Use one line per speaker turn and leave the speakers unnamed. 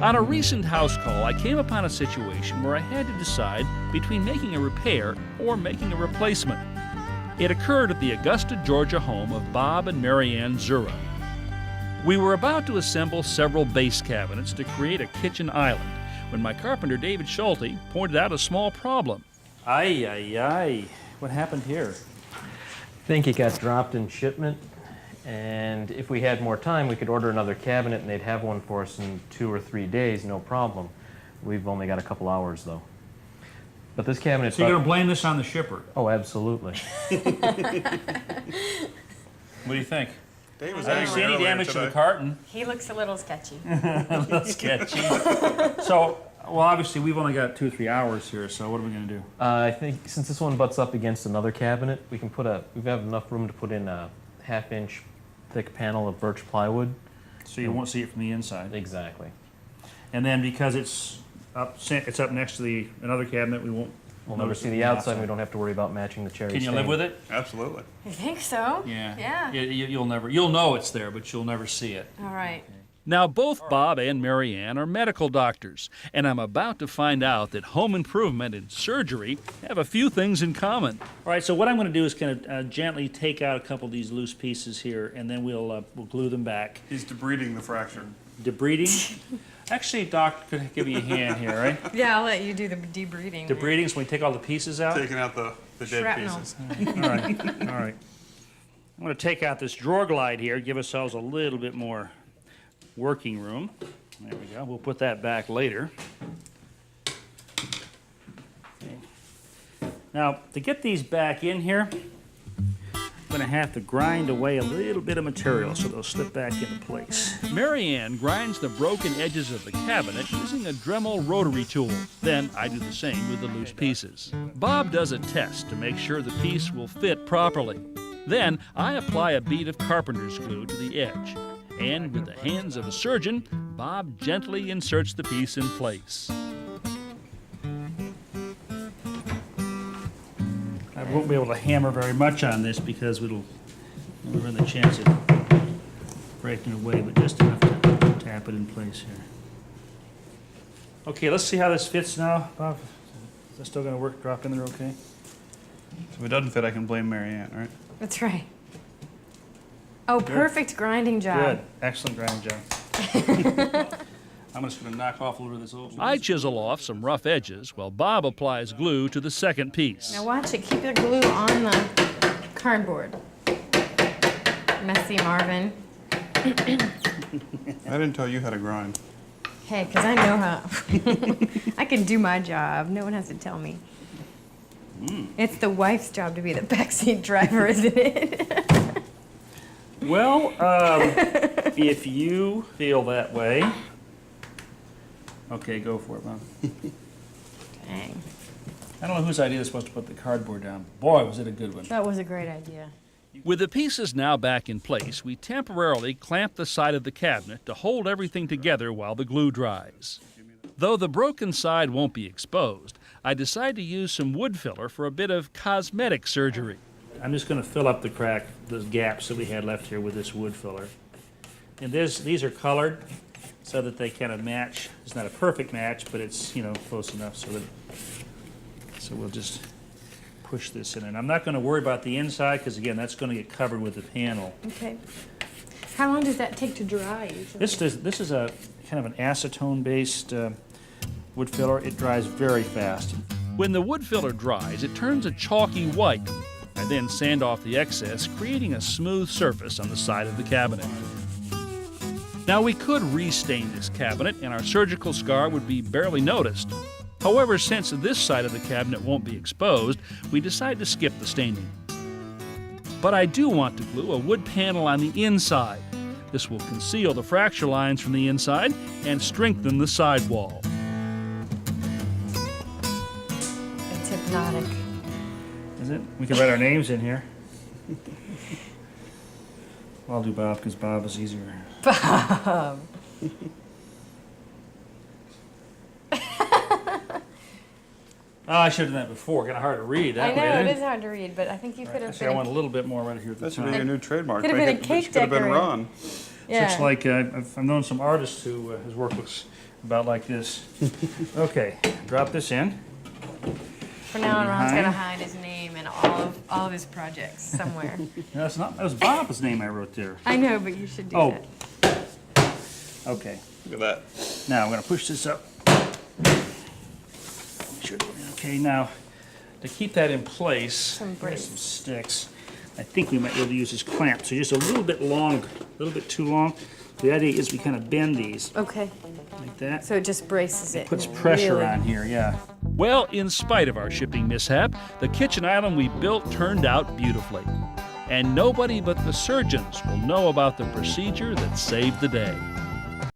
On a recent house call, I came upon a situation where I had to decide between making a repair or making a replacement. It occurred at the Augusta, Georgia home of Bob and Marianne Zura. We were about to assemble several base cabinets to create a kitchen island when my carpenter David Schulte pointed out a small problem. Ay. What happened here?
I think it got dropped in shipment, and if we had more time, we could order another cabinet and they'd have one for us in 2 or 3 days, no problem. We've only got a couple hours, though. But this cabinet...
So you're going to blame this on the shipper?
Oh, absolutely.
What do you think?
Dave was
I didn't see any damage to the carton.
He looks a little sketchy.
A little sketchy. So, well, obviously, we've only got 2 or 3 hours here, so what are we going to do?
I think since this one butts up against another cabinet, we have enough room to put in a 1/2-inch thick panel of birch plywood.
So you won't see it from the inside.
Exactly.
And then because it's up next to another cabinet,
We'll never see the outside, and we don't have to worry about matching the cherry
Can you
stain.
live with it?
Absolutely.
You think so?
Yeah. You'll know it's there, but you'll never see it.
All right.
Now, both Bob and Marianne are medical doctors, and I'm about to find out that home improvement and surgery have a few things in common. All right, so what I'm going to do is kind of gently take out a couple of these loose pieces here, and then we'll glue them back.
He's debriding the fracture.
Debriding? Actually, Doc could give you a hand here, right?
Yeah, I'll let you do the debreeding.
Debriding, so we take all the pieces out?
Taking out the dead
Shrapnel.
pieces.
All right. I'm going to take out this drawer glide here, give ourselves a little bit more working room. There we go. We'll put that back later. Okay. Now, to get these back in here, I'm going to have to grind away a little bit of material so they'll slip back into place. Marianne grinds the broken edges of the cabinet using a Dremel rotary tool. Then I do the same with the loose pieces. Bob does a test to make sure the piece will fit properly. Then I apply a bead of carpenter's glue to the edge. And with the hands of a surgeon, Bob gently inserts the piece in place. I won't be able to hammer very much on this because we'll run the chance of breaking away, but just enough to tap it in place here. Okay, let's see how this fits now, Bob. Is that still going to work? Drop in there okay?
So if it doesn't fit, I can blame Marianne, right?
That's right. Oh, perfect grinding job.
Good. Excellent grinding job. I'm just going to knock off a little of this old. I chisel off some rough edges while Bob applies glue to the second piece.
Now watch it. Keep the glue on the cardboard. Messy Marvin.
I didn't tell you how to grind.
Hey, because I know how. I can do my job. No one has to tell me. It's the wife's job to be the backseat driver, isn't it?
Well, if you feel that way. Okay, go for it, Bob.
Dang.
I don't know whose idea was supposed to put the cardboard down. Boy, was it a good one.
That was a great idea.
With the pieces now back in place, we temporarily clamp the side of the cabinet to hold everything together while the glue dries. Though the broken side won't be exposed, I decide to use some wood filler for a bit of cosmetic surgery. I'm just going to fill up the gaps that we had left here with this wood filler. And these are colored so that they kind of match. It's not a perfect match, but it's, close enough so we'll just push this in. And I'm not going to worry about the inside because, again, that's going to get covered with the panel.
Okay. How long does that take to dry usually?
This is a kind of an acetone-based wood filler. It dries very fast. When the wood filler dries, it turns a chalky white. I then sand off the excess, creating a smooth surface on the side of the cabinet. Now, we could restain this cabinet and our surgical scar would be barely noticed. However, since this side of the cabinet won't be exposed, we decide to skip the staining. But I do want to glue a wood panel on the inside. This will conceal the fracture lines from the inside and strengthen the sidewall.
It's hypnotic.
Is it? We can write our names in here. I'll do Bob because Bob is easier.
Bob.
Oh, I should have done that before. Kind of hard to read. That
I know,
way,
it is hard to read, but I think you could have
Actually, I want a little bit more right here at the
That should
top.
be your new trademark.
Could have been a cake
Could have been
decorator.
Ron.
Yeah.
Looks like I've known some artists who his work looks about like this. Okay, drop this in.
For now on, Ron's
Behind.
gonna hide his name in all of his projects somewhere.
No, that's not. That was Bob's name I wrote there.
I know, but you should do
Oh.
that.
Okay.
Look at that.
Now I'm going to push this up. Okay, now to keep that in place,
Some
here's
brace.
some sticks. I think we might be able to use this clamp. So just a little bit long, a little bit too long. The idea is we kind of bend these
Okay.
like that.
So it just braces it.
Puts pressure
really.
on here, yeah. Well, in spite of our shipping mishap, the kitchen island we built turned out beautifully. And nobody but the surgeons will know about the procedure that saved the day.